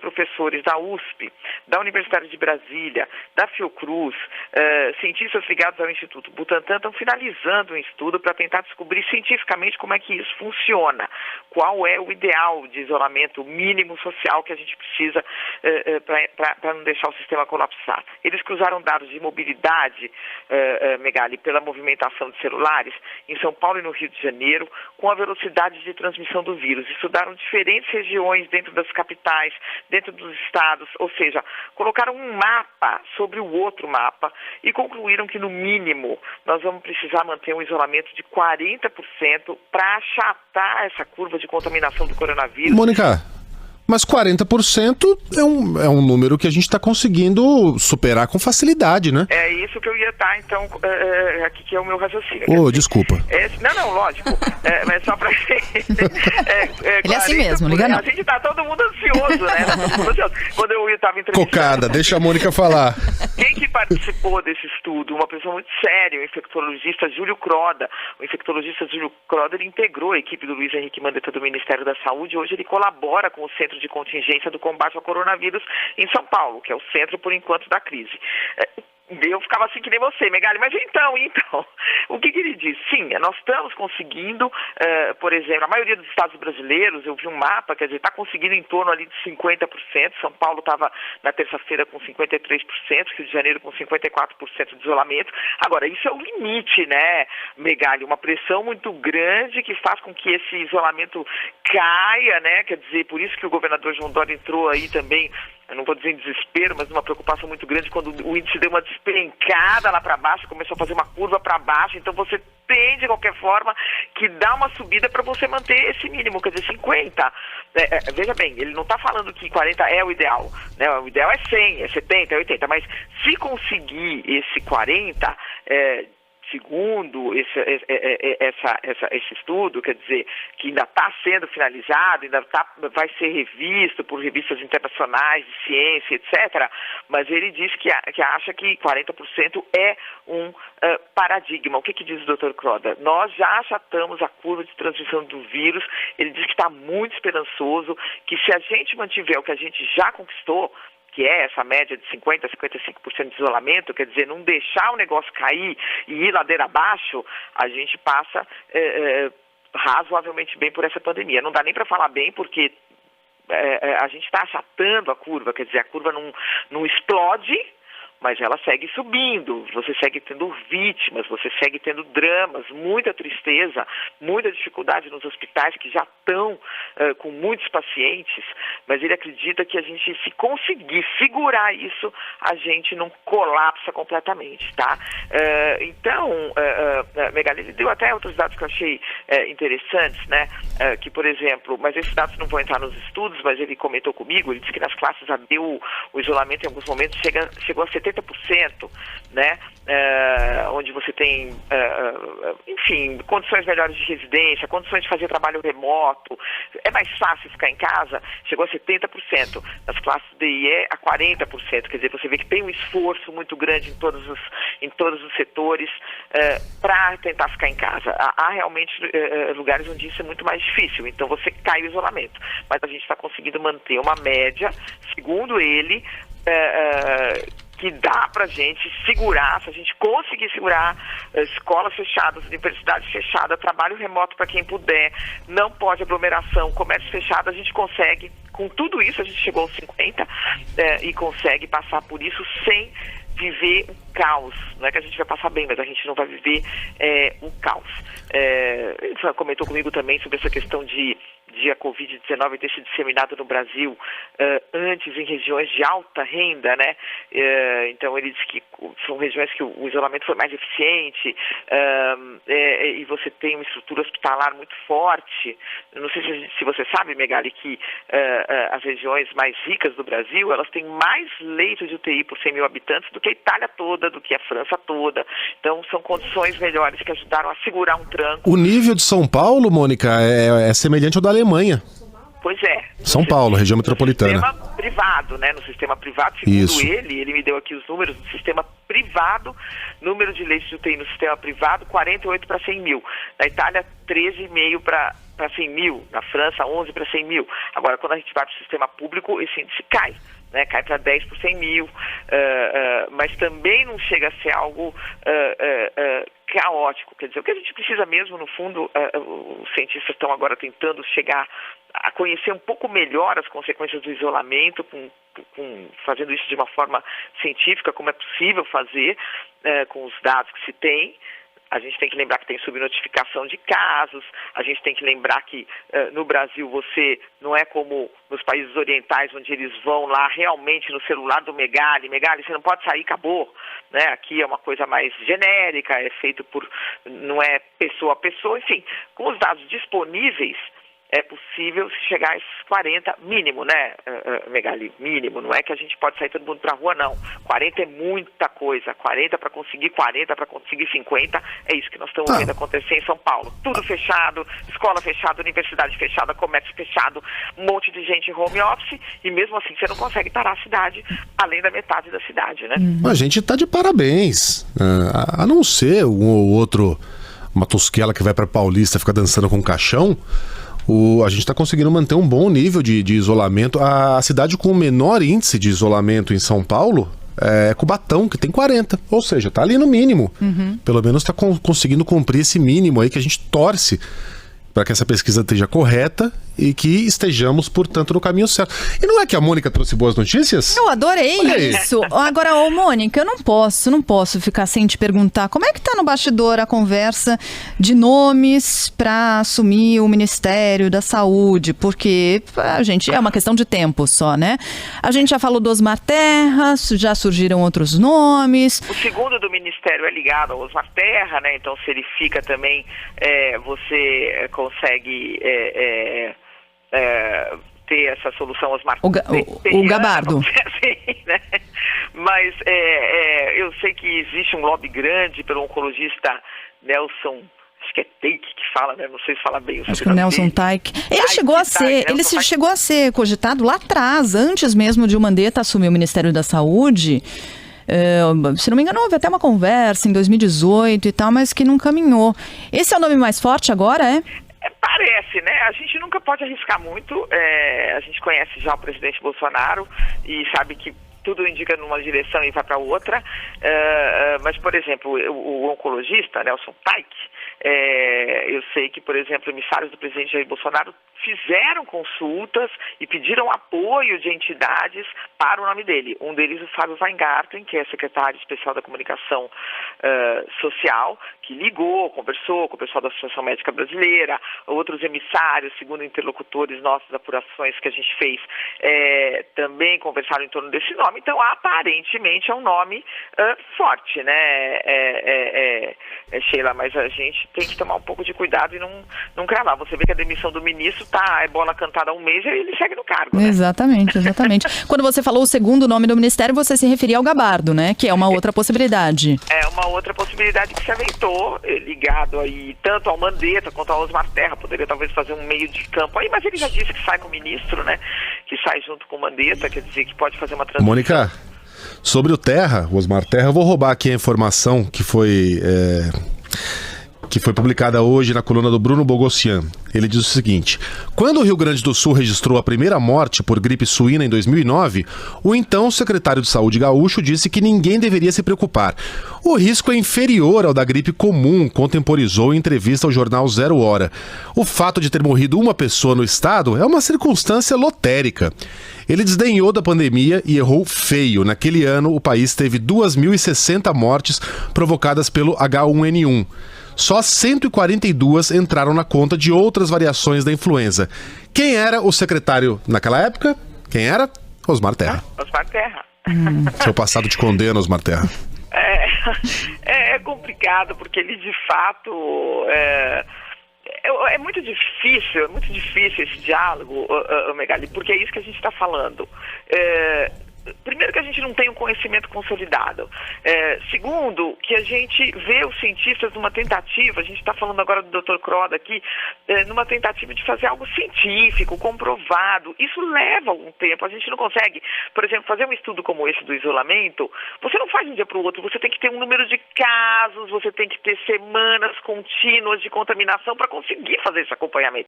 professores da USP, da Universidade de Brasília, da Fiocruz, cientistas ligados ao Instituto Butantan estão finalizando um estudo para tentar descobrir cientificamente como é que isso funciona, qual é o ideal de isolamento mínimo social que a gente precisa para não deixar o sistema colapsar. Eles cruzaram dados de mobilidade, Megali, pela movimentação de celulares em São Paulo e no Rio de Janeiro, com a velocidade de transmissão do vírus. Estudaram diferentes regiões dentro das capitais, dentro dos estados, ou seja, colocaram um mapa sobre o outro mapa e concluíram que, no mínimo, nós vamos precisar manter um isolamento de 40% para achatar essa curva de contaminação do coronavírus. Mônica, mas 40% é um número que a gente está conseguindo superar com facilidade, né? É isso que eu ia estar, então, aqui que é o meu raciocínio. Desculpa. Não, lógico, mas só para... Ele é assim mesmo, liga não. A gente tá todo mundo ansioso, né? Quando eu estava entrevistando... Cocada, deixa a Mônica falar. Quem que participou desse estudo? Uma pessoa muito séria, o infectologista Júlio Croda. O infectologista Júlio Croda, ele integrou a equipe do Luiz Henrique Mandetta do Ministério da Saúde. Hoje ele colabora com o Centro de Contingência do Combate ao Coronavírus em São Paulo, que é o centro, por enquanto, da crise. Eu ficava assim que nem você, Megali, mas então, o que ele diz? Sim, nós estamos conseguindo, por exemplo, a maioria dos estados brasileiros, eu vi um mapa, quer dizer, está conseguindo em torno ali de 50%, São Paulo estava na terça-feira com 53%, Rio de Janeiro com 54% de isolamento. Agora, isso é o limite, né, Megali? Uma pressão muito grande que faz com que esse isolamento caia, né, quer dizer, por isso que o governador João Dória entrou aí também, eu não vou dizer em desespero, mas uma preocupação muito grande quando o índice deu uma despencada lá para baixo, começou a fazer uma curva para baixo, então você tem, de qualquer forma, que dar uma subida para você manter esse mínimo, quer dizer, 50. Veja bem, ele não está falando que 40 é o ideal, né? O ideal é 100, é 70, é 80, mas se conseguir esse 40, segundo esse estudo, quer dizer, que ainda está sendo finalizado, vai ser revisto por revistas internacionais de ciência, etc., mas ele diz que acha que 40% é um paradigma. O que diz o Dr. Croda? Nós já achatamos a curva de transmissão do vírus, ele diz que está muito esperançoso, que se a gente mantiver o que a gente já conquistou, que é essa média de 50% a 55% de isolamento, quer dizer, não deixar o negócio cair e ir ladeira abaixo, a gente passa razoavelmente bem por essa pandemia. Não dá nem para falar bem, porque a gente está achatando a curva, quer dizer, a curva não explode, mas ela segue subindo, você segue tendo vítimas, você segue tendo dramas, muita tristeza, muita dificuldade nos hospitais que já estão com muitos pacientes, mas ele acredita que a gente, se conseguir segurar isso, a gente não colapsa completamente, tá? Megali, ele deu até outros dados que eu achei interessantes, né? Que, por exemplo, mas esses dados não vão entrar nos estudos, mas ele comentou comigo, ele disse que nas classes AD o isolamento em alguns momentos chegou a 70%, né? Onde você tem, enfim, condições melhores de residência, condições de fazer trabalho remoto, é mais fácil ficar em casa, chegou a 70%, nas classes DE a 40%, quer dizer, você vê que tem um esforço muito grande em todos os setores para tentar ficar em casa. Há realmente lugares onde isso é muito mais difícil, então você cai o isolamento, mas a gente está conseguindo manter uma média, segundo ele, que dá pra gente segurar, se a gente conseguir segurar escolas fechadas, universidades fechadas, trabalho remoto para quem puder, não pode aglomeração, comércio fechado, a gente consegue, com tudo isso a gente chegou aos 50 e consegue passar por isso sem viver um caos. Não é que a gente vai passar bem, mas a gente não vai viver um caos. Ele comentou comigo também sobre essa questão de a Covid-19 ter se disseminado no Brasil antes em regiões de alta renda, né? Então ele disse que são regiões que o isolamento foi mais eficiente e você tem uma estrutura hospitalar muito forte. Não sei se você sabe, Megali, que as regiões mais ricas do Brasil, elas têm mais leitos de UTI por 100 mil habitantes do que a Itália toda, do que a França toda. Então são condições melhores que ajudaram a segurar um tranco. O nível de São Paulo, Mônica, é semelhante ao da Alemanha. Pois é. São Paulo, região metropolitana. No sistema privado, né? No sistema privado, segundo ele me deu aqui os números do sistema privado, número de leitos de UTI no sistema privado, 48 para 100 mil. Na Itália, 13,5 para para 100 mil, na França 11 para 100 mil. Agora, quando a gente vai para o sistema público, esse índice cai. Né, cai para 10 por 100 mil, mas também não chega a ser algo caótico. Quer dizer, o que a gente precisa mesmo, no fundo, os cientistas estão agora tentando chegar a conhecer um pouco melhor as consequências do isolamento, fazendo isso de uma forma científica, como é possível fazer com os dados que se tem. A gente tem que lembrar que tem subnotificação de casos, a gente tem que lembrar que no Brasil você não é como nos países orientais, onde eles vão lá realmente no celular do Megali, você não pode sair, acabou. Né? Aqui é uma coisa mais genérica, é feito não é pessoa a pessoa, enfim, com os dados disponíveis, é possível chegar a esses 40 mínimo, né, Megali? Mínimo, não é que a gente pode sair todo mundo para a rua, não. 40 é muita coisa, 40 para conseguir 40, para conseguir 50, é isso que nós estamos vendo acontecer em São Paulo. Tudo fechado, escola fechada, universidade fechada, comércio fechado, um monte de gente em home office, e mesmo assim você não consegue parar a cidade, além da metade da cidade, né? A gente tá de parabéns, a não ser um ou outro, uma tosquela que vai para Paulista ficar dançando com caixão. A gente está conseguindo manter um bom nível de isolamento. A cidade com o menor índice de isolamento em São Paulo é Cubatão, que tem 40. Ou seja, está ali no mínimo. Pelo menos está conseguindo cumprir esse mínimo aí que a gente torce para que essa pesquisa esteja correta e que estejamos, portanto, no caminho certo. E não é que a Mônica trouxe boas notícias? Eu adorei isso. Agora, Mônica, eu não posso ficar sem te perguntar como é que tá no bastidor a conversa de nomes para assumir o Ministério da Saúde, porque a gente é uma questão de tempo só, né? A gente já falou do Osmar Terra, já surgiram outros nomes. O segundo do Ministério é ligado ao Osmar Terra, né? Então, se ele fica também, você consegue ter essa solução Osmar o Gabardo. Assim, né? Mas eu sei que existe um lobby grande pelo oncologista Nelson, acho que é Teik que fala, né? Não sei se fala bem o sobrenome. Acho que o Nelson Teik. Ele chegou a ser cogitado lá atrás, antes mesmo de o Mandetta assumir o Ministério da Saúde. Se não me engano, houve até uma conversa em 2018 e tal, mas que não caminhou. Esse é o nome mais forte agora, Parece, né? A gente nunca pode arriscar muito. A gente conhece já o presidente Bolsonaro e sabe que tudo indica numa direção e vai para outra. Mas, por exemplo, o oncologista, Nelson Teik, eu sei que, por exemplo, emissários do presidente Jair Bolsonaro fizeram consultas e pediram apoio de entidades para o nome dele. Um deles, o Fábio Weingarten, que é secretário especial da comunicação social, que ligou, conversou com o pessoal da Associação Médica Brasileira, outros emissários, segundo interlocutores nossos, apurações que a gente fez, também conversaram em torno desse nome. Então, aparentemente, é um nome forte, né, Sheila? Mas a gente tem que tomar um pouco de cuidado e não cravar. Você vê que a demissão do ministro é bola cantada há um mês e ele segue no cargo, né? Exatamente. Quando você falou o segundo nome do ministério, você se referia ao Gabardo, né? Que é uma outra possibilidade. É uma outra possibilidade que se aventou, ligado aí tanto ao Mandetta quanto ao Osmar Terra. Poderia talvez fazer um meio de campo aí, mas ele já disse que sai com o ministro, né? Que sai junto com o Mandetta, quer dizer que pode fazer uma transição. Mônica, sobre o Terra, o Osmar Terra, eu vou roubar aqui a informação que foi publicada hoje na coluna do Bruno Bogossian. Ele diz o seguinte: quando o Rio Grande do Sul registrou a primeira morte por gripe suína em 2009, o então secretário de Saúde gaúcho disse que ninguém deveria se preocupar. O risco é inferior ao da gripe comum, contemporizou em entrevista ao jornal Zero Hora. O fato de ter morrido uma pessoa no estado é uma circunstância lotérica. Ele desdenhou da pandemia e errou feio. Naquele ano, o país teve 2.060 mortes provocadas pelo H1N1. Só 142 entraram na conta de outras variações da influenza. Quem era o secretário naquela época? Quem era? Osmar Terra. Osmar Terra. Seu passado te condena, Osmar Terra. É complicado, porque ele de fato... É muito difícil esse diálogo, Megali, porque é isso que a gente está falando. Primeiro, que a gente não tem um conhecimento consolidado. Segundo, que a gente vê os cientistas numa tentativa, a gente está falando agora do Dr. Croda aqui, numa tentativa de fazer algo científico, comprovado. Isso leva algum tempo. A gente não consegue, por exemplo, fazer um estudo como esse do isolamento. Você não faz de um dia para o outro. Você tem que ter um número de casos, você tem que ter semanas contínuas de contaminação para conseguir fazer esse acompanhamento.